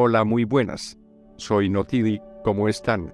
Hola, muy buenas. Soy Notidi, ¿cómo están?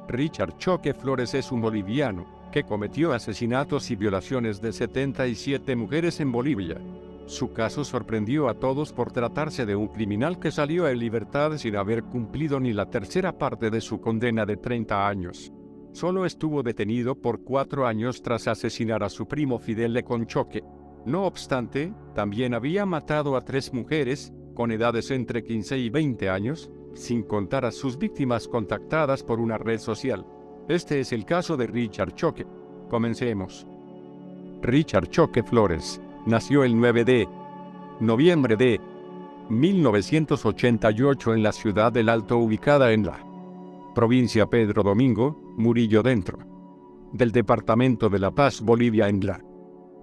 Richard Choque Flores es un boliviano que cometió asesinatos y violaciones de 77 mujeres en Bolivia. Su caso sorprendió a todos por tratarse de un criminal que salió en libertad sin haber cumplido ni la tercera parte de su condena de 30 años. Solo estuvo detenido por 4 años tras asesinar a su primo Fidel Leconchoque. No obstante, también había matado a 3 mujeres, con edades entre 15 y 20 años, sin contar a sus víctimas contactadas por una red social. Este es el caso de Richard Choque. Comencemos. Richard Choque Flores nació el 9 de noviembre de 1988 en la ciudad del Alto, ubicada en la provincia Pedro Domingo, Murillo dentro del departamento de La Paz, Bolivia. En la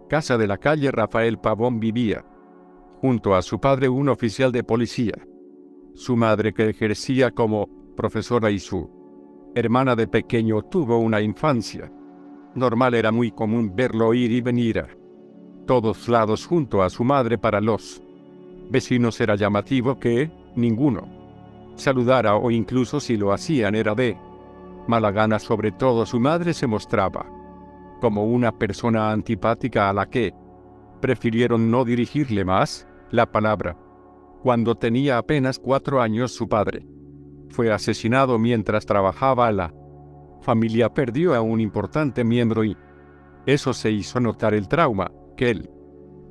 casa de la calle Rafael Pavón vivía, junto a su padre, un oficial de policía, su madre, que ejercía como profesora, y su hermana de pequeño tuvo una infancia normal. Era muy común verlo ir y venir a todos lados junto a su madre. Para los vecinos era llamativo que ninguno saludara, o incluso si lo hacían era de mala gana. Sobre todo su madre se mostraba como una persona antipática a la que prefirieron no dirigirle más la palabra. Cuando tenía apenas 4 años, su padre fue asesinado mientras trabajaba. La familia perdió a un importante miembro y eso se hizo notar. El trauma que el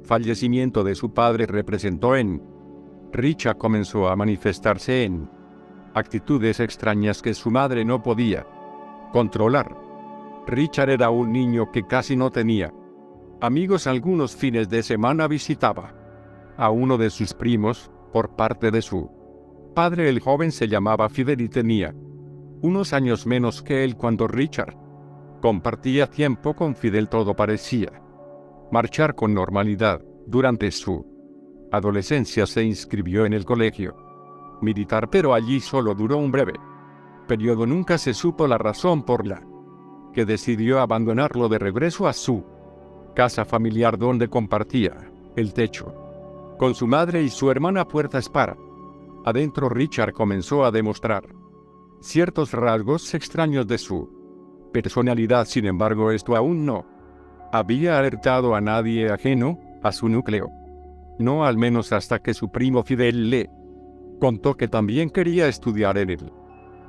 fallecimiento de su padre representó en Richard comenzó a manifestarse en actitudes extrañas que su madre no podía controlar. Richard era un niño que casi no tenía amigos. Algunos fines de semana visitaba a uno de sus primos por parte de su padre. El joven se llamaba Fidel y tenía unos años menos que él. Cuando Richard compartía tiempo con Fidel, todo parecía marchar con normalidad. Durante su adolescencia se inscribió en el colegio militar, pero allí solo duró un breve periodo. Nunca se supo la razón por la que decidió abandonarlo. De regreso a su casa familiar, donde compartía el techo con su madre y su hermana puertas para adentro, Richard comenzó a demostrar ciertos rasgos extraños de su personalidad. Sin embargo, esto aún no había alertado a nadie ajeno a su núcleo. No al menos hasta que su primo Fidel le contó que también quería estudiar en el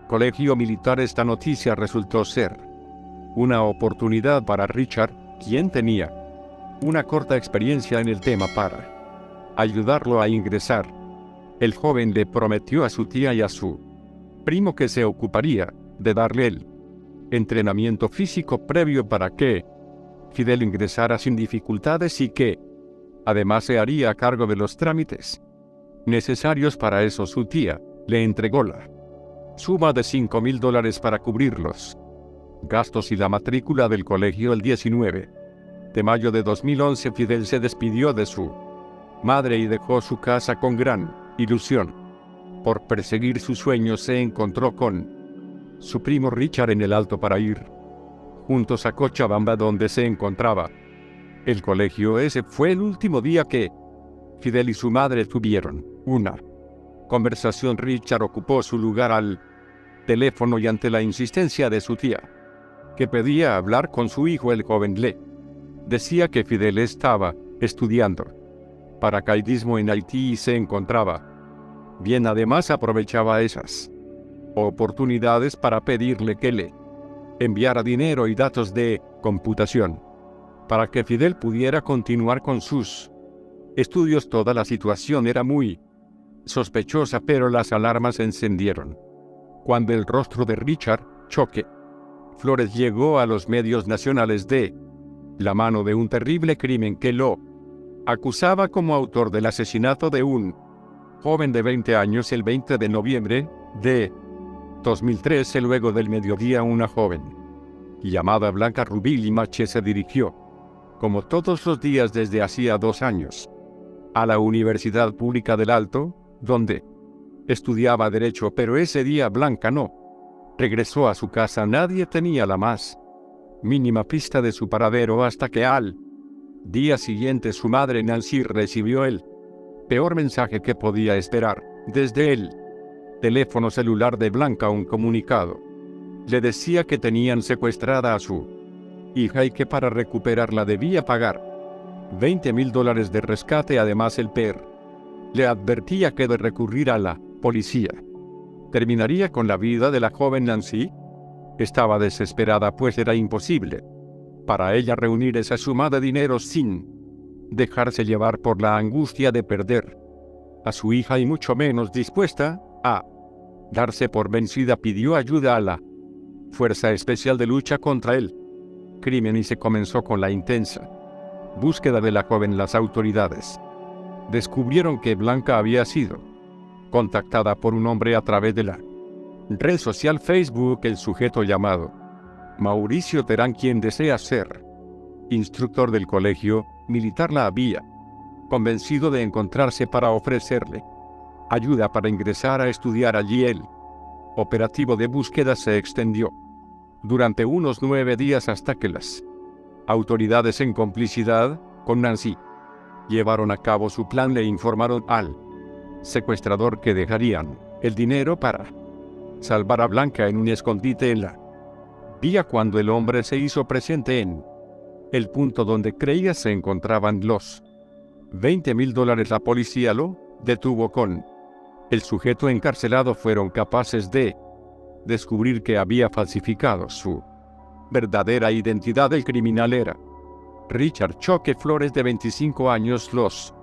colegio militar. Esta noticia resultó ser una oportunidad para Richard, quien tenía una corta experiencia en el tema. Para ayudarlo a ingresar, el joven le prometió a su tía y a su primo que se ocuparía de darle el entrenamiento físico previo para que Fidel ingresara sin dificultades, y que además se haría cargo de los trámites necesarios para eso. Su tía le entregó la suma de $5,000 para cubrir los gastos y la matrícula del colegio. El 19 de mayo de 2011, Fidel se despidió de su madre y dejó su casa con gran ilusión. Por perseguir sus sueños, se encontró con su primo Richard en el Alto para ir juntos a Cochabamba, donde se encontraba el colegio. Ese fue el último día que Fidel y su madre tuvieron una conversación. Richard ocupó su lugar al teléfono y, ante la insistencia de su tía, que pedía hablar con su hijo, el joven le decía que Fidel estaba estudiando paracaidismo en Haití y se encontraba bien. Además, aprovechaba esas oportunidades para pedirle que le enviara dinero y datos de computación para que Fidel pudiera continuar con sus estudios. Toda la situación era muy sospechosa, pero las alarmas se encendieron cuando el rostro de Richard Choque Flores llegó a los medios nacionales de la mano de un terrible crimen que lo acusaba como autor del asesinato de un joven de 20 años el 20 de noviembre de 2013. Luego del mediodía, una joven llamada Blanca Rubí Limache se dirigió, como todos los días desde hacía 2 años, a la Universidad Pública del Alto, donde estudiaba Derecho. Pero ese día Blanca no regresó a su casa. Nadie tenía la más mínima pista de su paradero, hasta que al día siguiente su madre Nancy recibió el peor mensaje que podía esperar desde el teléfono celular de Blanca un comunicado. Le decía que tenían secuestrada a su hija y que para recuperarla debía pagar $20,000 de rescate. Además, el PR le advertía que de recurrir a la policía terminaría con la vida de la joven Nancy. Estaba desesperada, pues era imposible para ella reunir esa suma de dinero sin dejarse llevar por la angustia de perder a su hija, y mucho menos dispuesta a darse por vencida. Pidió ayuda a la Fuerza Especial de Lucha contra el Crimen y se comenzó con la intensa búsqueda de la joven. Las autoridades descubrieron que Blanca había sido contactada por un hombre a través de la red social Facebook. El sujeto llamado Mauricio Terán, quien desea ser instructor del colegio militar, la había convencido de encontrarse para ofrecerle ayuda para ingresar a estudiar allí. El operativo de búsqueda se extendió durante unos 9 días hasta que las autoridades, en complicidad con Nancy, llevaron a cabo su plan. Le informaron al secuestrador que dejarían el dinero para salvar a Blanca en un escondite en la vía. Cuando el hombre se hizo presente en el punto donde creía se encontraban los $20,000, la policía lo detuvo. Con el sujeto encarcelado fueron capaces de descubrir que había falsificado su verdadera identidad. El criminal era Richard Choque Flores, de 25 años. Los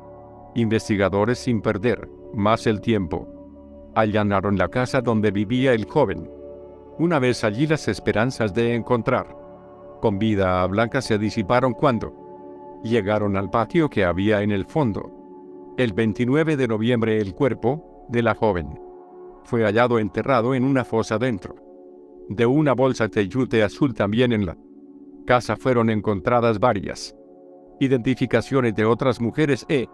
investigadores, sin perder más el tiempo, allanaron la casa donde vivía el joven. Una vez allí, las esperanzas de encontrar con vida a Blanca se disiparon cuando llegaron al patio que había en el fondo. El 29 de noviembre, el cuerpo de la joven fue hallado enterrado en una fosa dentro de una bolsa de yute azul. También en la casa fueron encontradas varias identificaciones de otras mujeres e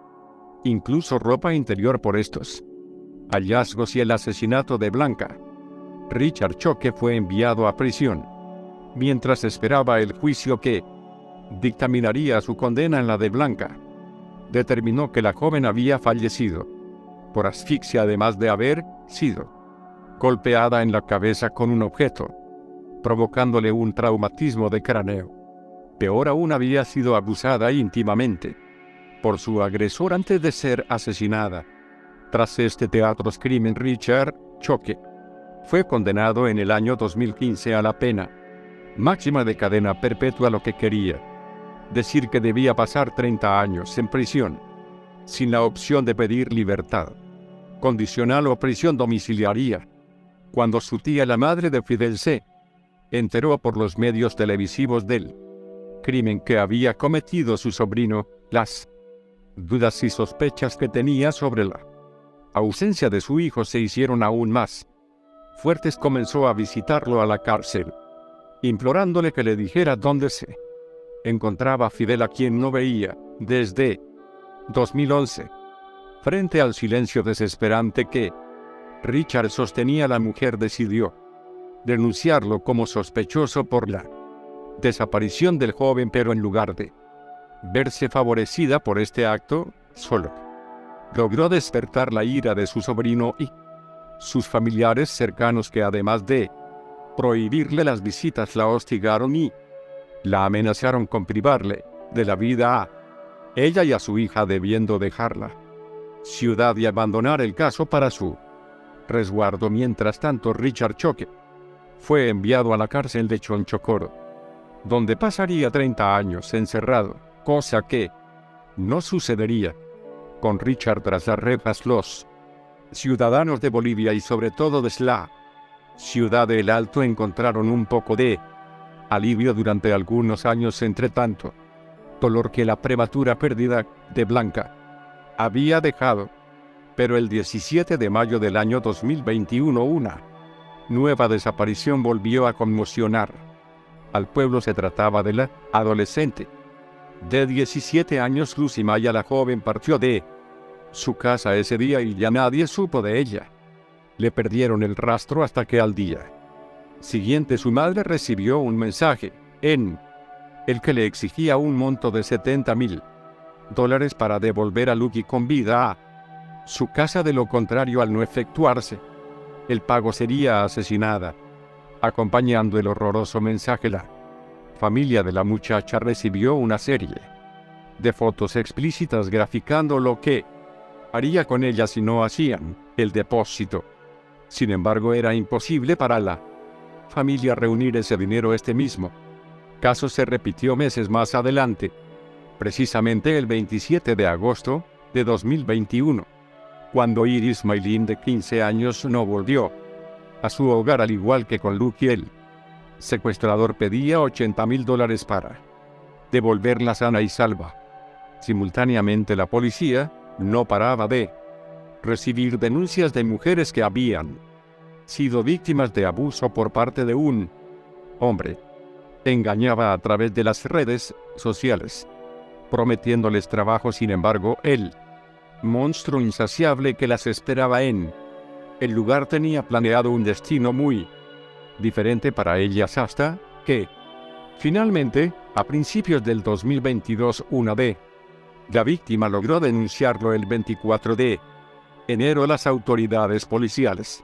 incluso ropa interior. Por estos hallazgos y el asesinato de Blanca, Richard Choque fue enviado a prisión mientras esperaba el juicio que dictaminaría su condena. En la de Blanca determinó que la joven había fallecido por asfixia, además de haber sido golpeada en la cabeza con un objeto, provocándole un traumatismo de cráneo. Peor aún, había sido abusada íntimamente por su agresor antes de ser asesinada. Tras este teatros crimen, Richard Choque fue condenado en el año 2015 a la pena máxima de cadena perpetua, lo que quería decir que debía pasar 30 años en prisión, sin la opción de pedir libertad condicional o prisión domiciliaria. Cuando su tía, la madre de Fidel, se enteró por los medios televisivos del crimen que había cometido su sobrino, las dudas y sospechas que tenía sobre la ausencia de su hijo se hicieron aún más fuertes. Comenzó a visitarlo a la cárcel, implorándole que le dijera dónde se encontraba Fidel, a quien no veía desde 2011. Frente al silencio desesperante que Richard sostenía, la mujer decidió denunciarlo como sospechoso por la desaparición del joven, pero en lugar de verse favorecida por este acto, solo logró despertar la ira de su sobrino y sus familiares cercanos, que además de prohibirle las visitas, la hostigaron y la amenazaron con privarle de la vida a ella y a su hija, debiendo dejarla ciudad y abandonar el caso para su resguardo. Mientras tanto, Richard Choque fue enviado a la cárcel de Chonchocoro, donde pasaría 30 años encerrado, cosa que no sucedería con Richard tras las rejas. Los ciudadanos de Bolivia y sobre todo de la ciudad de El Alto encontraron un poco de alivio durante algunos años. Entre tanto dolor que la prematura pérdida de Blanca había dejado, pero el 17 de mayo del año 2021 una nueva desaparición volvió a conmocionar al pueblo. Se trataba de la adolescente de 17 años Lucy Maya. La joven partió de su casa ese día y ya nadie supo de ella. Le perdieron el rastro hasta que al día siguiente su madre recibió un mensaje en el que le exigía un monto de $70,000 para devolver a Lucy con vida a su casa. De lo contrario, al no efectuarse el pago sería asesinada. Acompañando el horroroso mensaje, la familia de la muchacha recibió una serie de fotos explícitas graficando lo que haría con ella si no hacían el depósito. Sin embargo, era imposible para la familia reunir ese dinero. Este mismo caso se repitió meses más adelante, precisamente el 27 de agosto de 2021, cuando Iris Maylin, de 15 años, no volvió a su hogar, al igual que con Luke. El secuestrador pedía $80,000 para devolverla sana y salva. Simultáneamente, la policía no paraba de recibir denuncias de mujeres que habían sido víctimas de abuso por parte de un hombre. Engañaba a través de las redes sociales, prometiéndoles trabajo. Sin embargo, el monstruo insaciable que las esperaba en el lugar tenía planeado un destino muy diferente para ellas, hasta que, finalmente, a principios del 2022, una de la víctima logró denunciarlo. El 24 de enero, las autoridades policiales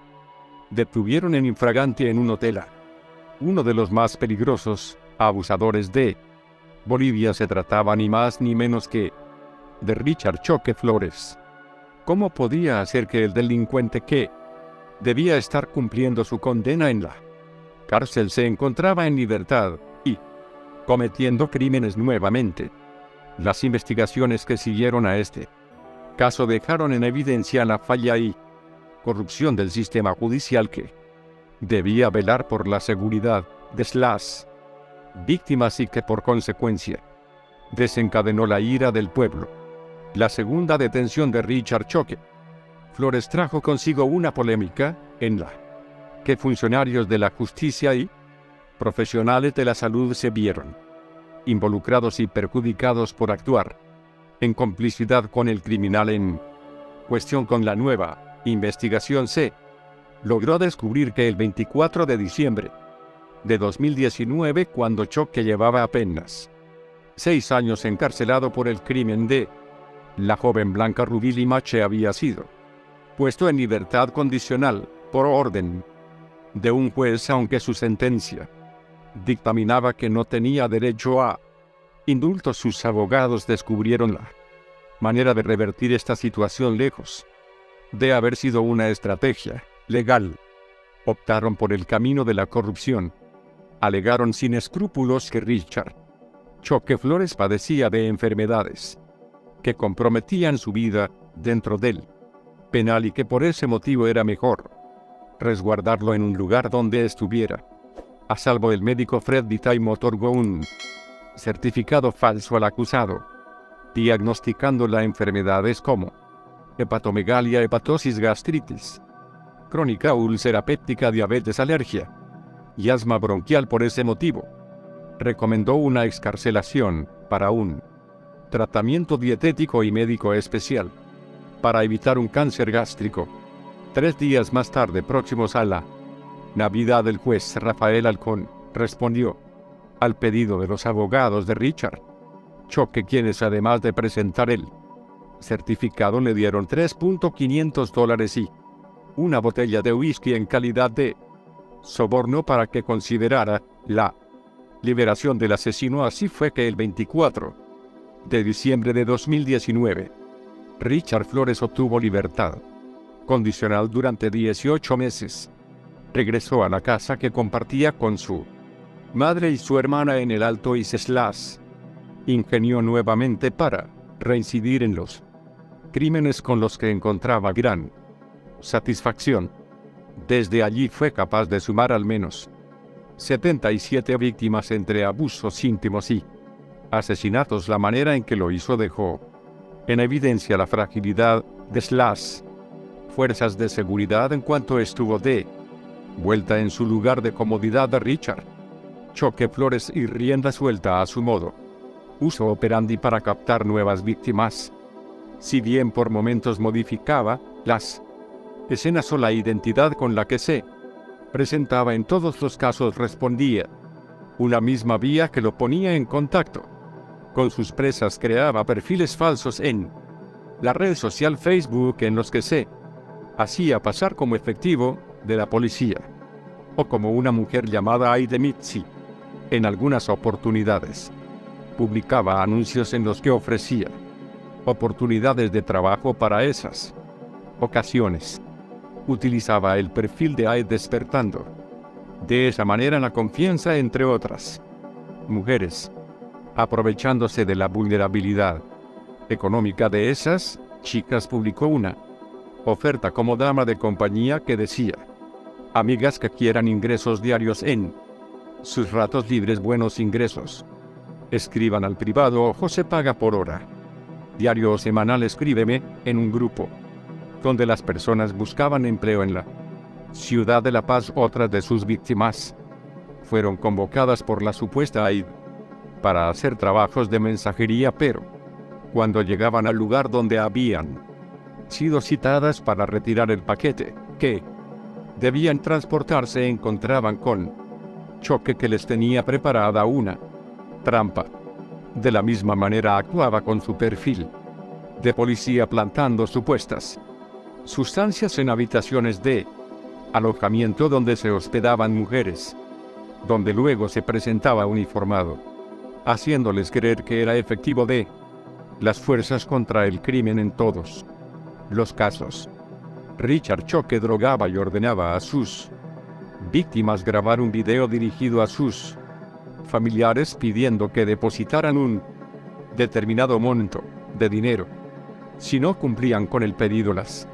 detuvieron en infraganti en un hotel a uno de los más peligrosos abusadores de Bolivia. Se trataba ni más ni menos que de Richard Choque Flores. ¿Cómo podía hacer que el delincuente, que debía estar cumpliendo su condena en la cárcel, se encontraba en libertad y cometiendo crímenes nuevamente? Las investigaciones que siguieron a este caso dejaron en evidencia la falla y corrupción del sistema judicial, que debía velar por la seguridad de las víctimas y que, por consecuencia, desencadenó la ira del pueblo. La segunda detención de Richard Choque Flores trajo consigo una polémica en la que funcionarios de la justicia y profesionales de la salud se vieron involucrados y perjudicados por actuar en complicidad con el criminal en cuestión. Con la nueva investigación se logró descubrir que el 24 de diciembre de 2019, cuando Choque llevaba apenas 6 años encarcelado por el crimen de la joven Blanca Rubí Limache, había sido puesto en libertad condicional por orden de un juez, aunque su sentencia dictaminaba que no tenía derecho a indulto. Sus abogados descubrieron la manera de revertir esta situación. Lejos de haber sido una estrategia legal, optaron por el camino de la corrupción. Alegaron sin escrúpulos que Richard Choque Flores padecía de enfermedades que comprometían su vida dentro del penal y que por ese motivo era mejor resguardarlo en un lugar donde estuviera a salvo. El médico Fred Time otorgó un certificado falso al acusado, diagnosticando las enfermedades como hepatomegalia, hepatosis, gastritis crónica, úlcera péptica, diabetes, alergia y asma bronquial. Por ese motivo, recomendó una excarcelación para un tratamiento dietético y médico especial para evitar un cáncer gástrico. 3 días más tarde, próximos a la Navidad, el juez Rafael Alcón respondió al pedido de los abogados de Richard Choque, quienes, además de presentar el certificado, le dieron $3,500 y una botella de whisky en calidad de soborno para que considerara la liberación del asesino. Así fue que el 24 de diciembre de 2019, Richard Flores obtuvo libertad condicional durante 18 meses. Regresó a la casa que compartía con su madre y su hermana en el Alto Islas. Ingenió nuevamente para reincidir en los crímenes con los que encontraba gran satisfacción. Desde allí fue capaz de sumar al menos 77 víctimas entre abusos íntimos y asesinatos. La manera en que lo hizo dejó en evidencia la fragilidad de las fuerzas de seguridad en cuanto estuvo de vuelta en su lugar de comodidad. De Richard Choque Flores y rienda suelta a su modo uso operandi para captar nuevas víctimas. Si bien por momentos modificaba las escenas o la identidad con la que se presentaba, en todos los casos respondía una misma vía que lo ponía en contacto con sus presas. Creaba perfiles falsos en la red social Facebook en los que se hacía pasar como efectivo de la policía, o como una mujer llamada Aide Mitzi. En algunas oportunidades, publicaba anuncios en los que ofrecía oportunidades de trabajo para esas ocasiones. Utilizaba el perfil de Aide despertando de esa manera la confianza entre otras mujeres, aprovechándose de la vulnerabilidad económica de esas chicas. Publicó una oferta como dama de compañía que decía: amigas que quieran ingresos diarios en sus ratos libres, buenos ingresos, escriban al privado o se paga por hora. Diario o semanal, escríbeme, en un grupo donde las personas buscaban empleo en la ciudad de La Paz. Otras de sus víctimas fueron convocadas por la supuesta Aide para hacer trabajos de mensajería, pero cuando llegaban al lugar donde habían sido citadas para retirar el paquete que debían transportar, se encontraban con Choque, que les tenía preparada una trampa. De la misma manera actuaba con su perfil de policía, plantando supuestas sustancias en habitaciones de alojamiento donde se hospedaban mujeres, donde luego se presentaba uniformado, haciéndoles creer que era efectivo de las fuerzas contra el crimen en todos los casos. Richard Choque drogaba y ordenaba a sus víctimas grabar un video dirigido a sus familiares pidiendo que depositaran un determinado monto de dinero. Si no cumplían con el pedido, las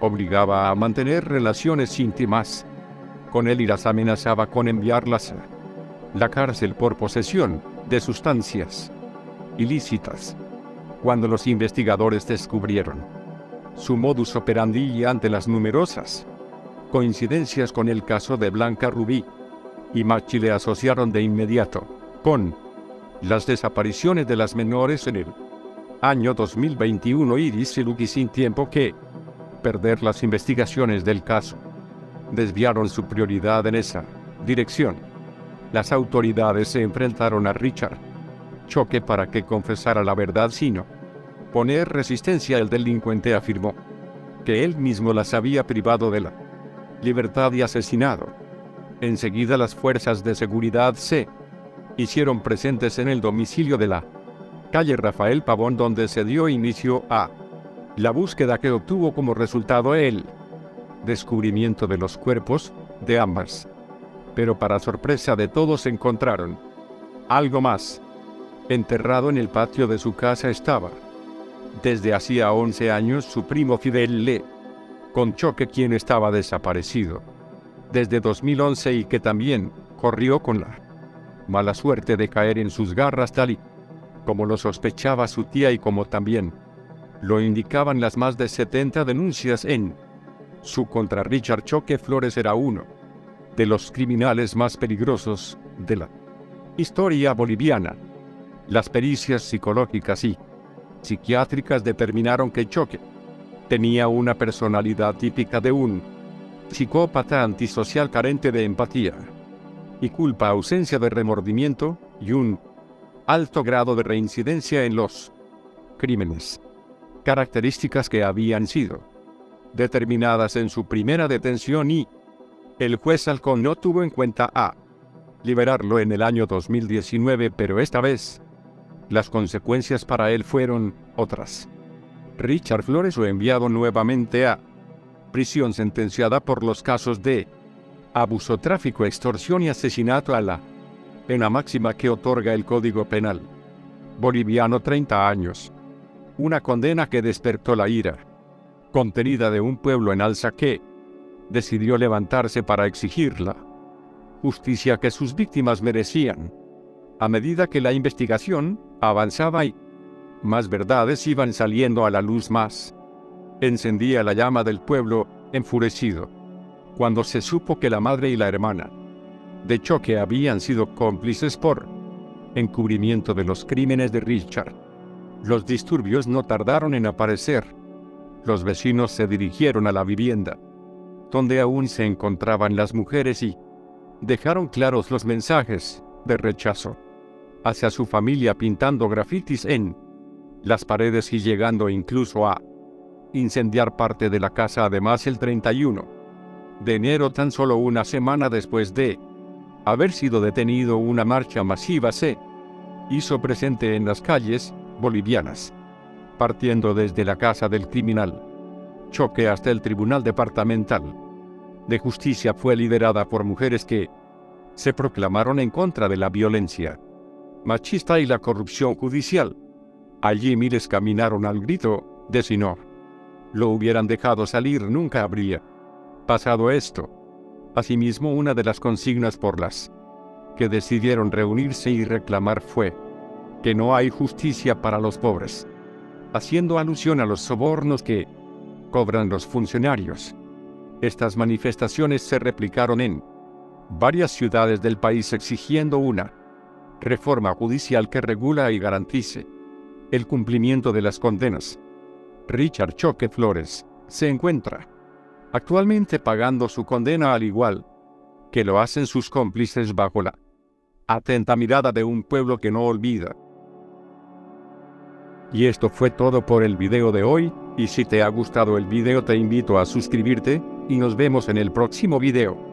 obligaba a mantener relaciones íntimas con él y las amenazaba con enviarlas a la cárcel por posesión de sustancias ilícitas. Cuando los investigadores descubrieron su modus operandi y ante las numerosas coincidencias con el caso de Blanca Rubí y Machi, le asociaron de inmediato con las desapariciones de las menores en el año 2021. Iris y Lucky, sin tiempo que perder, las investigaciones del caso desviaron su prioridad en esa dirección. Las autoridades se enfrentaron a Richard Choque para que confesara la verdad sin poner resistencia. El delincuente afirmó que él mismo las había privado de la libertad y asesinado. Enseguida las fuerzas de seguridad se hicieron presentes en el domicilio de la calle Rafael Pavón, donde se dio inicio a la búsqueda que obtuvo como resultado el descubrimiento de los cuerpos de ambas. Pero para sorpresa de todos encontraron algo más. Enterrado en el patio de su casa estaba, desde hacía 11 años, su primo Fidel Le con Choque, quien estaba desaparecido desde 2011 y que también corrió con la mala suerte de caer en sus garras, tal y como lo sospechaba su tía y como también lo indicaban las más de 70 denuncias en su contra. Richard Choque Flores era uno de los criminales más peligrosos de la historia boliviana. Las pericias psicológicas y psiquiátricas determinaron que Choque tenía una personalidad típica de un psicópata antisocial, carente de empatía y culpa, ausencia de remordimiento y un alto grado de reincidencia en los crímenes, características que habían sido determinadas en su primera detención, y el juez Halcón no tuvo en cuenta a liberarlo en el año 2019, pero esta vez las consecuencias para él fueron otras. Richard Flores fue enviado nuevamente a prisión, sentenciada por los casos de abuso, tráfico, extorsión y asesinato a la pena máxima que otorga el Código Penal boliviano, 30 años. Una condena que despertó la ira contenida de un pueblo en alza que decidió levantarse para exigir la justicia que sus víctimas merecían. A medida que la investigación avanzaba y más verdades iban saliendo a la luz, más encendía la llama del pueblo enfurecido cuando se supo que la madre y la hermana de Choque habían sido cómplices por encubrimiento de los crímenes de Richard. Los disturbios no tardaron en aparecer. Los vecinos se dirigieron a la vivienda donde aún se encontraban las mujeres y dejaron claros los mensajes de rechazo hacia su familia, pintando grafitis en las paredes y llegando incluso a incendiar parte de la casa. Además, el 31 de enero, tan solo una semana después de haber sido detenido, una marcha masiva se hizo presente en las calles bolivianas, partiendo desde la casa del criminal Choque hasta el Tribunal Departamental de Justicia. Fue liderada por mujeres que se proclamaron en contra de la violencia machista y la corrupción judicial. Allí miles caminaron al grito de si no lo hubieran dejado salir, nunca habría pasado esto. Asimismo, una de las consignas por las que decidieron reunirse y reclamar fue que no hay justicia para los pobres, haciendo alusión a los sobornos que cobran los funcionarios. Estas manifestaciones se replicaron en varias ciudades del país, exigiendo una reforma judicial que regula y garantice el cumplimiento de las condenas. Richard Choque Flores se encuentra actualmente pagando su condena, al igual que lo hacen sus cómplices, bajo la atenta mirada de un pueblo que no olvida. Y esto fue todo por el video de hoy, y si te ha gustado el video te invito a suscribirte, y nos vemos en el próximo video.